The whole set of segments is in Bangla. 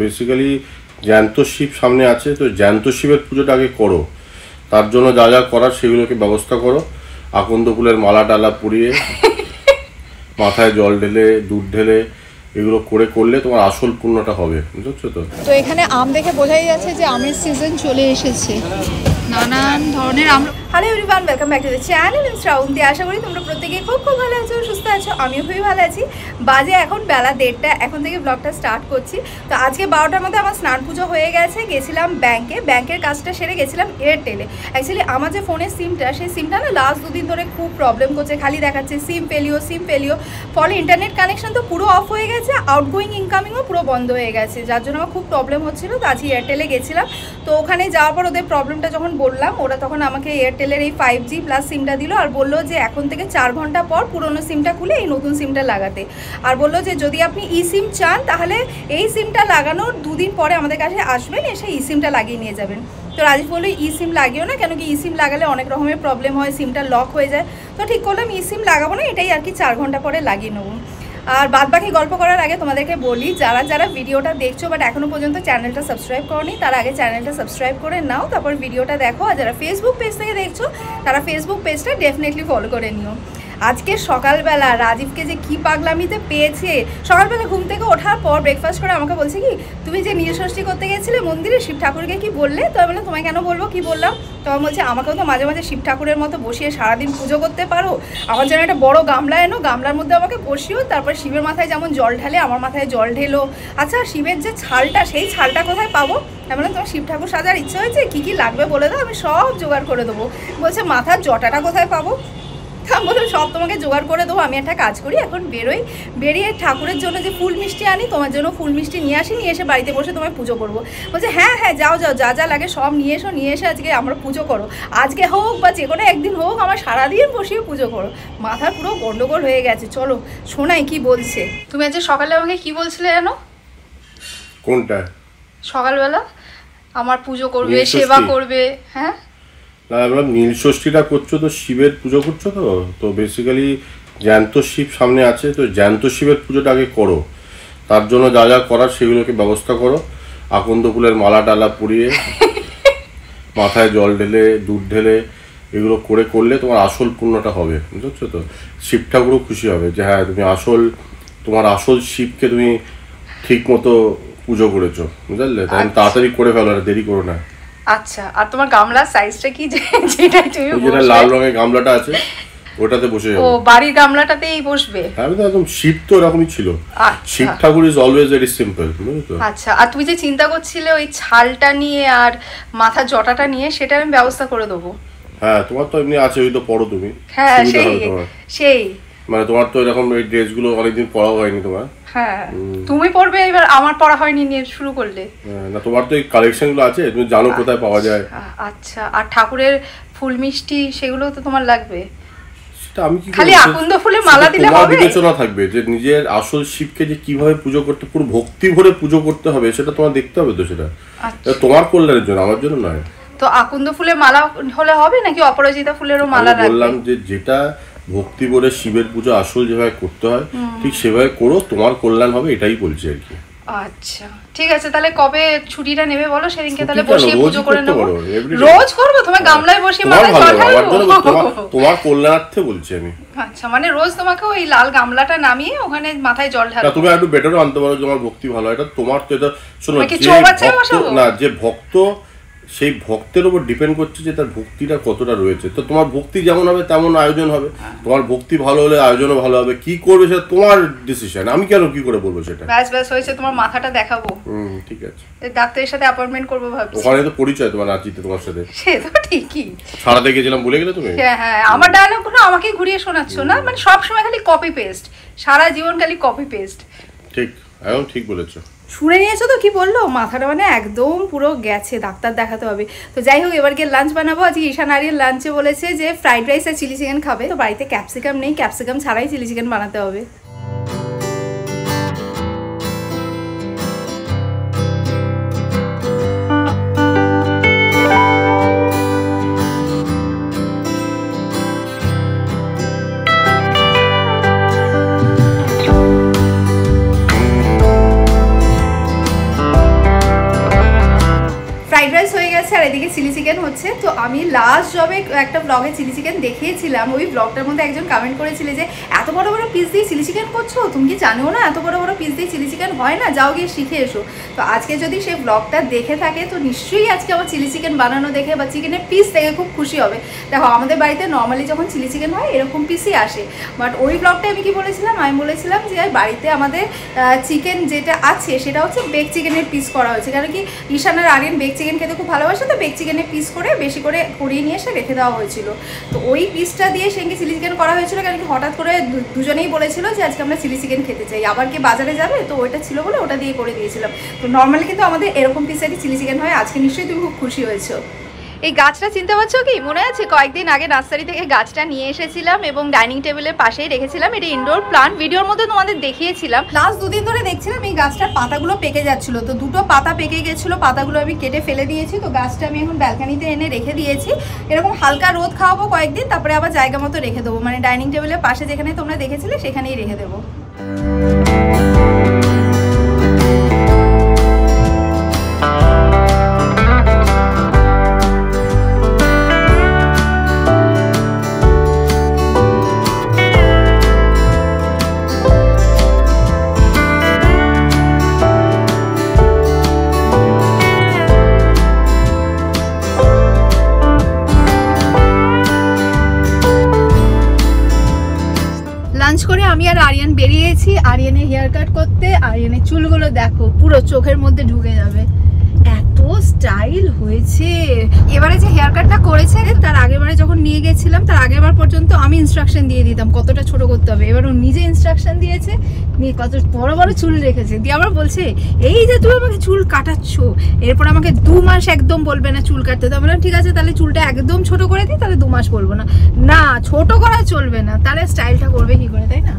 বেসিক্যালি জ্যান্ত শিব সামনে আছে, তো জ্যান্ত শিবের পুজোটা আগে করো। তার জন্য যা যা করার সেগুলোকে ব্যবস্থা করো। আকন্দ ফুলের মালা টালা পুড়িয়ে মাথায় জল ঢেলে দুধ ঢেলে এগুলো করলে তোমার আসল পুণ্যটা হবে, বুঝছো তো? তো এখানে আম দেখে বোঝাই যাচ্ছে যে আমের সিজন চলে এসেছে, নানান ধরনের আম। Hello everyone, welcome back to the channel Shrabanti. আশা করি তোমরা প্রত্যেকেই খুব ভালো আছো, সুস্থ আছো। আমিও খুবই ভালো আছি। বাজে এখন বেলা 1:30, এখন থেকে ব্লগটা স্টার্ট করছি। তো আজকে 12টার মধ্যে আমার স্নান পুজো হয়ে গেছে। গেছিলাম ব্যাংকের কাজটা সেরে গেছিলাম এয়ারটেলে। অ্যাকচুয়ালি আমার যে ফোনের সিমটা, সেই সিমটা না লাস্ট 2 দিন ধরে খুব প্রবলেম করছে, খালি দেখাচ্ছে সিম ফেলিও। ফলে ইন্টারনেট কানেকশন তো পুরো অফ হয়ে গেছে, আউটগোয়িং ইনকামিংও পুরো বন্ধ হয়ে গেছে, যার জন্য আমার খুব প্রবলেম হচ্ছিলো। তো আজকে এয়ারটেলে গেছিলাম। তো ওখানে যাওয়ার পর ওদের প্রবলেমটা যখন বললাম, ওরা তখন আমাকে এয়ারটেলের এই 5G প্লাস সিমটা দিল আর বললো যে এখন থেকে 4 ঘন্টা পর পুরোনো সিমটা খুলে এই নতুন সিমটা লাগাতে। আর বললো যে যদি আপনি ই সিম চান তাহলে এই সিমটা লাগানোর 2 দিন পরে আমাদের কাছে আসবেন, এসে ই সিমটা লাগিয়ে নিয়ে যাবেন। তো রাজীব বললো ই সিম লাগিও না, কেন কি ই সিম লাগালে অনেক রকমের প্রবলেম হয়, সিমটা লক হয়ে যায়। তো ঠিক করলাম ই সিম লাগাবো না, এটাই আর কি 4 ঘন্টা পরে লাগিয়ে নেবো। আর বাদ বাকি গল্প করার আগে তোমাদেরকে বলি, যারা ভিডিওটা দেখছো বাট এখনও পর্যন্ত চ্যানেলটা সাবস্ক্রাইব করনি, তারা আগে চ্যানেলটা সাবস্ক্রাইব করে নাও, তারপর ভিডিওটা দেখো। আর যারা ফেসবুক পেজ থেকে দেখছো তারা ফেসবুক পেজটা ডেফিনেটলি ফলো করে নিও। আজকে সকালবেলা রাজীবকে যে কি পাগলামিতে পেয়েছে, সকালবেলা ঘুম থেকে ওঠার পর ব্রেকফাস্ট করে আমাকে বলছে কি, তুমি যে নীলষষ্ঠী করতে গেছিলে মন্দিরে, শিব ঠাকুরকে কি বললে? তো আমি বললাম তোমায় কেন বলবো, কি বললাম? তখন বলছে আমাকেও তো মাঝে মাঝে শিব ঠাকুরের মতো বসিয়ে সারাদিন পুজো করতে পারো, আমার যেন একটা বড় গামলা এনো, গামলার মধ্যে আমাকে বসিও, তারপর শিবের মাথায় যেমন জল ঢালে আমার মাথায় জল ঢেলো। আচ্ছা শিবের যে ছালটা, সেই ছালটা কোথায় পাবো? আমি বললাম তোমার শিব ঠাকুর সাজার ইচ্ছে হয়েছে, কী কী লাগবে বলে দাও, আমি সব জোগাড় করে দেবো। বলছে মাথার জটাটা কোথায় পাবো? আমি বললাম সব তোমাকে জোগাড় করে দেবো। আমি একটা কাজ করি, এখন বেরিয়ে ঠাকুরের জন্য যে ফুল মিষ্টি আনি, তোমার জন্য ফুল মিষ্টি নিয়ে আসি, নিয়ে এসে বাড়িতে বসে তোমায় পুজো করবো। বলছে হ্যাঁ যাও যা লাগে সব নিয়ে এসে আজকে আমরা পুজো করো, আজকে হোক বা যে কোনো একদিন হোক, আমার সারাদিন বসিয়ে পুজো করো। মাথার পুরো গন্ডগোল হয়ে গেছে। চলো শোনাই কি বলছে। তুমি আজকে সকালে আমাকে কি বলছিলে জানো? কোনটা? সকালবেলা আমার পুজো করবে, সেবা করবে। হ্যাঁ না, আমরা নীলষষ্ঠীটা করছো তো শিবের পুজো করছো তো বেসিক্যালি জ্যান্ত শিব সামনে আছে, তো জ্যান্ত শিবের পুজোটা আগে করো। তার জন্য যা যা করার সেগুলোকে ব্যবস্থা করো। আকন্দ ফুলের মালা টালা পুড়িয়ে মাথায় জল ঢেলে দুধ ঢেলে এগুলো করলে তোমার আসল পুণ্যটা হবে, বুঝছো তো? শিব ঠাকুরও খুশি হবে যে হ্যাঁ তুমি তোমার আসল শিবকে তুমি ঠিক মতো পুজো করেছো, বুঝলে? তাই তাড়াতাড়ি করে ফেলো, আর দেরি করো না। আচ্ছা, আর তোমার গামলার সাইজটা কি, যেটা তুমি যেটা লাল রঙের গামলাটা আছে ওটাতে বসে যাবে। ও বাড়ির গামলাটাতেই বসবে? আমি তো একদম শিব তো এরকমই ছিল। শিব ঠাকুর ইজ অলওয়েজ ভেরি সিম্পল, বুঝলি তো? আচ্ছা, আর তুমি যে চিন্তা করছিলে ওই ছালটা নিয়ে আর মাথা জটাটা নিয়ে, সেটা আমি ব্যবস্থা করে দেবো। হ্যাঁ তোমার তো এমনি আছে, ওই তো পড়ো তুমি। হ্যাঁ সেই মানে তোমার তো এরকম এই ড্রেসগুলো অনেকদিন পরাও হয়নি তোমার। হ্যাঁ তুমি পড়বে, এবার আমার পড়া হয়নি, নিয়ে শুরু করলে। না তোমার তো এই কালেকশনগুলো আছে, তুমি জানো কোথায় পাওয়া যায়। আচ্ছা, আর ঠাকুরের ফুল মিষ্টি সেগুলো তো তোমার লাগবে। সেটা আমি কি খালি আকন্দ ফুলের মালা দিলে হবে? তোমার বিবেচনা থাকবে যে নিজের আসল শিবকে যে কিভাবে পুজো করতে, পুরো ভক্তি ভরে পুজো করতে হবে, সেটা তোমার দেখতে হবে। তো সেটা তোমার কল্যাণের জন্য, আমার জন্য নয়। তো আকন্দ ফুলের মালা হলে হবে নাকি অপরাজিতা ফুলেরও মালা রাখবে? বললাম যে যেটা ভক্তি ভরে শিবের পুজো আসল যেভাবে করতে হয় ঠিক সেভাবে করো, তোমার কল্যাণ হবে, এটাই বলছি আর কি। আচ্ছা ঠিক আছে, তাহলে কবে ছুটিটা নেবে বলো, সেদিনকে তাহলে বসিয়ে পুজো করে নেব। রোজ করবো? তোমার গামলায় বসিয়ে মাথায় জল ঢালবো? তোমার কল্যাণার্থে বলছি আমি। আচ্ছা, মানে রোজ তোমাকে ওই লাল গামলাটা নামিয়ে ওখানে মাথায় জল ঢালবো? তুমি একটু বেটারও আনতে পারো, তোমার ভক্তি ভালো। এটা তোমার তো, এটা শোনো, যে ভক্ত সেই ভক্তের উপর ডিপেন্ড করছে যে তার ভক্তিটা কতটা রয়েছে। তো তোমার ভক্তি যেমন হবে তেমন আয়োজন হবে। তোমার ভক্তি ভালো হলে আয়োজনও ভালো হবে। কি করবে সেটা তোমার ডিসিশন, আমি কেন কি করে বলবো সেটা? ব্যাস হয়েছে, তোমার মাথাটা দেখাবো। ঠিক আছে, ডাক্তারের সাথে অ্যাপয়েন্টমেন্ট করবো ভাবছি। ওখানে তো পরিচয় তোমার নাচিতে, তোমার সাথে সে তো ঠিকই। সারাতে গেছিলাম বলে গেলে তুমি। হ্যাঁ আমার ডায়লগগুলো আমাকে ঘুরিয়ে শোনাচ্ছ না, মানে সব সময় খালি কপি পেস্ট, সারা জীবন খালি কপি পেস্ট। ঠিক, একদম ঠিক বলেছো। শুনে নিয়েছো তো কি বললো? মাথাটা মানে একদম পুরো গেছে, ডাক্তার দেখাতে হবে। তো যাই হোক, এবার গিয়ে লাঞ্চ বানাবো। আজকে ঈশান আরিয়ার লাঞ্চে বলেছে যে ফ্রাইড রাইস আর চিলি চিকেন খাবে। তো বাড়িতে ক্যাপসিকাম নেই, ক্যাপসিকাম ছাড়াই চিলি চিকেন বানাতে হবে। যাচ্ছে আর এদিকে চিলি চিকেন হচ্ছে। তো আমি লাস্ট জবে একটা ব্লগে চিলি চিকেন দেখিয়েছিলাম, ওই ব্লগটার মধ্যে একজন কমেন্ট করেছিলে যে এত বড় বড় পিস দিয়ে চিলি চিকেন করছো, তুমি কি জানো না এত বড় বড় পিস দিয়ে চিলি চিকেন হয় না, যাও গিয়ে শিখে এসো। তো আজকে যদি সেই ব্লগটা দেখে থাকে তো নিশ্চয়ই আজকে আমার চিলি চিকেন বানানো দেখে বা চিকেনের পিস দেখে খুব খুশি হবে। দেখো আমাদের বাড়িতে নর্মালি যখন চিলি চিকেন হয় এরকম পিসই আসে, বাট ওই ব্লগটা আমি কি বলেছিলাম, আমি বলেছিলাম যে বাড়িতে আমাদের চিকেন যেটা আছে সেটা হচ্ছে বেক চিকেনের পিস করা হয়েছে, কারণ কি ঈশান আর আরিয়ান বেক চিকেন খেতে খুব ভালোবাসে, তো বেক চিকেনের পিস করে বেশি করে করিয়ে নিয়ে এসে রেখে দেওয়া হয়েছিল। তো ওই পিসটা দিয়ে সেদিকে চিলি চিকেন করা হয়েছিল, কারণ কি হঠাৎ করে দুজনেই বলেছিল যে আজকে আমরা চিলি চিকেন খেতে চাই, আবার কি বাজারে যাবে, তো ওইটা ছিল বলে ওটা দিয়ে করে দিয়েছিলাম। তো নর্মালি কিন্তু আমাদের এরকম পিসেরই চিলি চিকেন হয়। আজকে নিশ্চয়ই তুমি খুব খুশি হয়েছো। এই গাছটা চিনতে পারছো কি? মনে আছে কয়েকদিন আগে নার্সারি থেকে গাছটা নিয়ে এসেছিলাম এবং ডাইনিং টেবিলের পাশেই রেখেছিলাম। এটা ইনডোর প্লান্ট, ভিডিওর মধ্যে তোমাদের দেখিয়েছিলাম। লাস্ট দুদিন ধরে দেখছিলাম এই গাছটার পাতাগুলো পেকে যাচ্ছিল, তো দুটো পাতা পেকে গেছিলো, পাতাগুলো আমি কেটে ফেলে দিয়েছি। তো গাছটা আমি এখন ব্যালকানিতে এনে রেখে দিয়েছি, এরকম হালকা রোদ খাওয়াবো কয়েকদিন, তারপরে আবার জায়গা মতো রেখে দেবো, মানে ডাইনিং টেবিলের পাশে যেখানে তোমরা দেখেছিলে সেখানেই রেখে দেবো। লাঞ্চ করে আমি আর আরিয়ান বেরিয়েছি আরিয়ানের হেয়ার কাট করতে। আরিয়ানের চুলগুলো দেখো পুরো চোখের মধ্যে ঢুকে যাবে, এত স্টাইল হয়েছে। এবারে যে হেয়ার কাটটা করেছে তার আগেরবারে যখন নিয়ে গেছিলাম তার আগেরবার পর্যন্ত আমি ইনস্ট্রাকশন দিয়ে দিতাম কতটা ছোট করতে হবে, এবার ও নিজে ইনস্ট্রাকশন দিয়েছে, নিয়ে কত বড় বড় চুল রেখেছে, দিয়ে আবার বলছে এই যে তুমি আমাকে চুল কাটাচ্ছ, এরপর আমাকে 2 মাস একদম বলবে না চুল কাটতে। তো আমরা ঠিক আছে তাহলে চুলটা একদম ছোট করে দিই, তাহলে 2 মাস বলবো না, না ছোট করা চলবে না, তাহলে স্টাইলটা করবে কি করে, তাই না?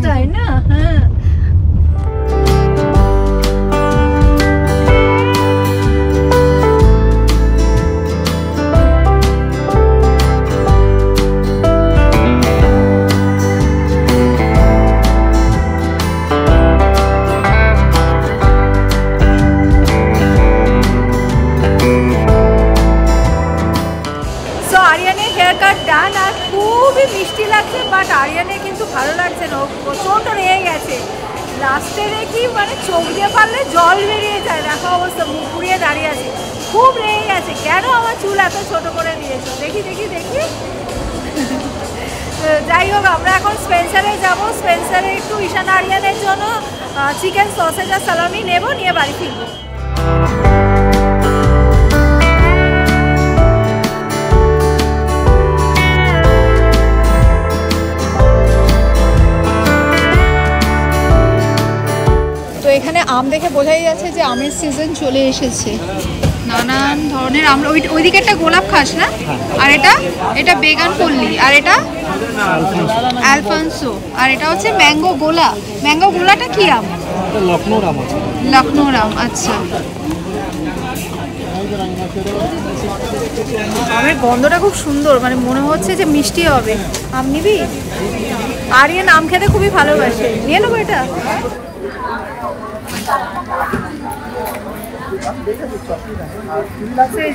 তাই না? হ্যাঁ। মিষ্টি লাগছে, বাট আরিয়ানের কিন্তু ভালো লাগছে না, প্রচন্ড রেগে গেছে। লাস্টে দেখি মানে চোখ দিয়ে পারলে জল বেরিয়ে যায়, দেখা অবস্থা, মুখ পুড়িয়ে দাঁড়িয়ে আছে, খুব রেগে গেছে, কেন আমার চুল এত ছোট করে দিয়েছো। দেখি দেখি দেখি যাই হোক আমরা এখন স্পেন্সারে যাব, স্পেন্সারে একটু ঈশান আরিয়ানের জন্য চিকেন সসেজ আর সালামি নেব, নিয়ে বাড়ি ফিরবো। তো এখানে আম দেখে বোঝাই যাচ্ছে যে আমের সিজন চলে এসেছে, নানান ধরনের আম। ওই দিকে একটা গোলাপ খাস না, আর এটা বেগান পল্লী, আর এটা অ্যালফান্সো, আর এটা হচ্ছে ম্যাঙ্গো গোলা। ম্যাঙ্গো গোলাটা কি আম? লখনৌর আম। লখনৌর আম, আচ্ছা। আমের গন্ধটা খুব সুন্দর, মানে মনে হচ্ছে যে মিষ্টি হবে। আম নিবি? আরিয়ান আম খেতে খুবই ভালোবাসে, নিয়ে নেবো এটা।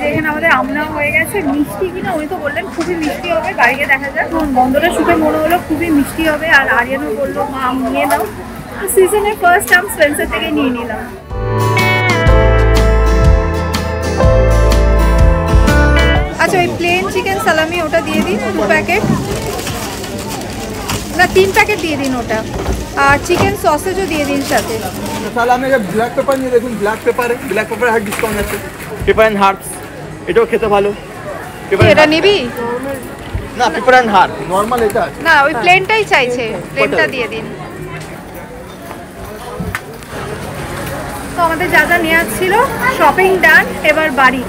যেখানে আমাদের আম নেওয়া হয়ে গেছে, মিষ্টি কিনা উনি তো বললেন খুবই মিষ্টি হবে, বাড়িতে দেখা যাক। গন্ধটা শুকে মনে হলো খুবই মিষ্টি হবে, আর আরিয়ানও বললো মা আম নিয়ে নাও। সিজনের ফার্স্ট আম স্পেন্সার থেকে নিয়ে নিলাম। আচ্ছা ওই প্লেন চিকেন সালামি ওটা দিয়ে দিন 2 প্যাকেট, না 3 প্যাকেট দিয়ে দিন ওটা, আর চিকেন সসেজও দিয়ে দিন সাথে। সালামে ব্ল্যাক পেপার নিয়ে দেখুন, ব্ল্যাক পেপারে হার্ড ডিসকাউন্ট আছে, পেপার অ্যান্ড হার্বস, এটাও খেতে ভালো। এটা নিবি? না পেপার অ্যান্ড হার্ব নরমাল এটা আছে না, ওই প্লেনটাই চাইছে, প্লেনটা দিয়ে দিন। তো আমাদের যা যা নেওয়ার ছিল শপিং ডান, এবার বাড়ি।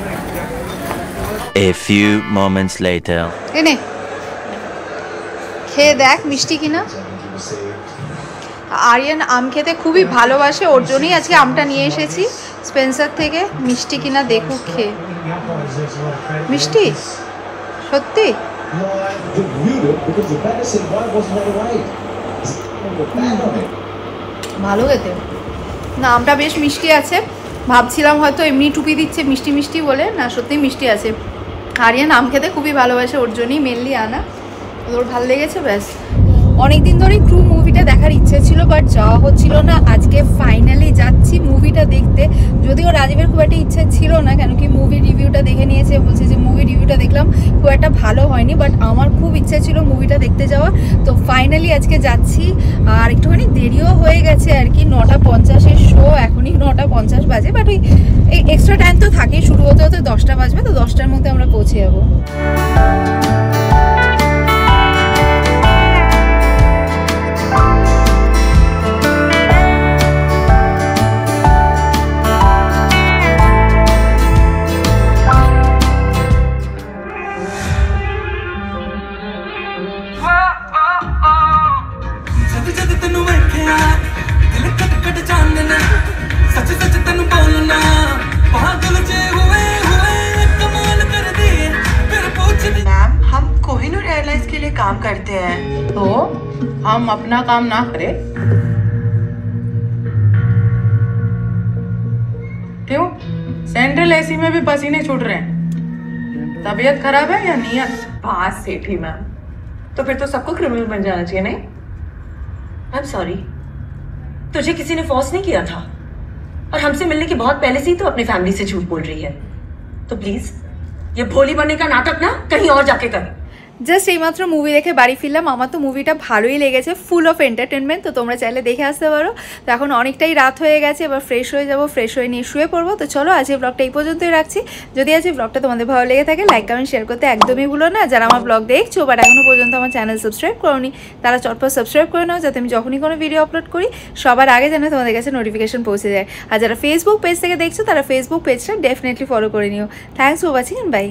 A few moments later. এনে খেয়ে দেখ মিষ্টি কিনা। আরিয়ান আম খেতে খুবই ভালোবাসে, ওর জন্যই আজকে আমটা নিয়ে এসেছি স্পেন্সার থেকে। মিষ্টি কিনা দেখুক খেয়ে। মিষ্টি সত্যি? ভালো খেতে না, আমটা বেশ মিষ্টি আছে। ভাবছিলাম হয়তো এমনি টুপি দিচ্ছে মিষ্টি মিষ্টি বলে, না সত্যিই মিষ্টি আছে। আরিয়ান আম খেতে খুবই ভালোবাসে, ওর জন্যই মেনলি আনা, ওর ভালো লেগেছে ব্যাস। অনেকদিন ধরেই ক্রু মুভিটা দেখার ইচ্ছে ছিল বাট যাওয়া হচ্ছিল না। আজকে ফাইনালি যাচ্ছি মুভিটা দেখতে, যদিও রাজীবের খুব একটা ইচ্ছে ছিল না, কেন কি মুভি রিভিউটা দেখে নিয়েছে, বলছে যে মুভি রিভিউটা দেখলাম খুব একটা ভালো হয়নি, বাট আমার খুব ইচ্ছে ছিল মুভিটা দেখতে যাওয়া। তো ফাইনালি আজকে যাচ্ছি, আর একটুখানি দেরিও হয়ে গেছে আর কি, 9:50-এর শো, এখনই 9:50 বাজে, বাট ওই এক্সট্রা টাইম তো থাকেই, শুরু হতে হতে 10টা বাজবে, তো 10টার মধ্যে আমরা পৌঁছে যাবো। काम करते हैं तो हम अपना काम ना करें क्यों? सेंट्रल एसी में भी पसीने छूट रहे हैं। तबीयत खराब है या नियत? पास सेठी मैम, तो फिर तो सबको क्रिमिनल बन जाना चाहिए नहीं? आई एम सॉरी, तुझे किसी ने फोर्स नहीं किया था, और हमसे मिलने के बहुत पहले से ही तो अपनी फैमिली से झूठ बोल रही है। तो प्लीज ये भोली बनने का नाटक ना कहीं और जाके कर। জাস্ট এইমাত্র মুভি দেখে বাড়ি ফিরলাম। আমার তো মুভিটা ভালোই লেগেছে, ফুল অফ এন্টারটেনমেন্ট, তো তোমরা চাইলে দেখে আসতে পারো। তো এখন অনেকটাই রাত হয়ে গেছে, এবার ফ্রেশ হয়ে যাবো, ফ্রেশ হয়ে নিয়ে শুয়ে পড়বো। তো চলো আজকে ব্লগটা এই পর্যন্তই রাখছি। যদি আজকে ব্লগটা তোমাদের ভালো লেগে থাকে লাইক কমেন্ট শেয়ার করতে একদমই ভুলো না। যারা আমার ব্লগ দেখছো বাট এখনও পর্যন্ত আমার চ্যানেল সাবস্ক্রাইব করোনি, তারা চটপট সাবস্ক্রাইব করে নাও, যাতে আমি যখনই কোনো ভিডিও আপলোড করি সবার আগে যেন তোমাদের কাছে নোটিফিকেশন পৌঁছে যায়। আর যারা ফেসবুক পেজ থেকে দেখছো তারা ফেসবুক পেজটা ডেফিনেটলি ফলো করে নিও। Thanks for watching and by.